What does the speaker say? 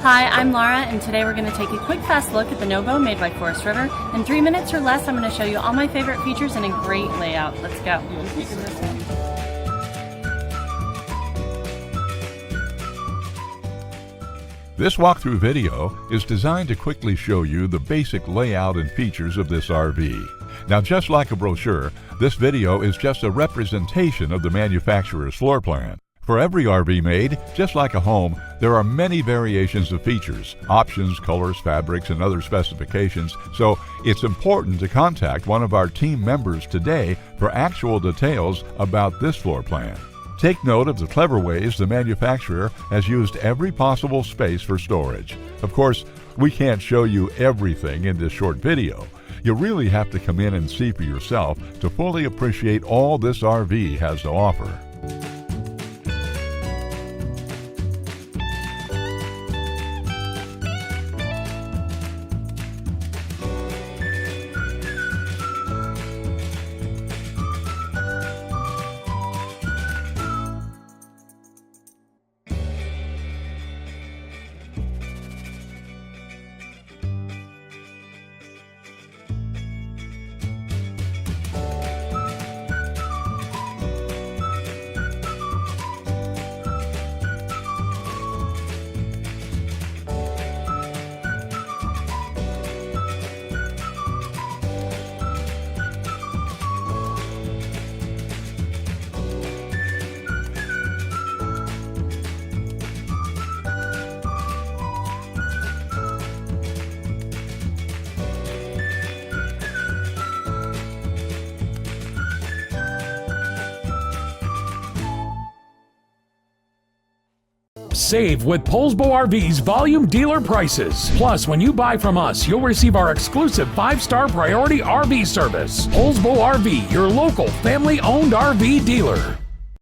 Hi, I'm Laura, and today we're going to take a quick fast look at the No-Bo made by Forest River. In 3 minutes or less, I'm going to show you all my favorite features and a great layout. Let's go. This walkthrough video is designed to quickly show you the basic layout and features of this RV. Now, just like a brochure, this video is just a representation of the manufacturer's floor plan. For every RV made, just like a home, there are many variations of features, options, colors, fabrics, and other specifications, so it's important to contact one of our team members today for actual details about this floor plan. Take note of the clever ways the manufacturer has used every possible space for storage. Of course, we can't show you everything in this short video. You really have to come in and see for yourself to fully appreciate all this RV has to offer. Save with Poulsbo RV's volume dealer prices. Plus, when you buy from us, you'll receive our exclusive 5-star priority RV service. Poulsbo RV, your local family-owned RV dealer.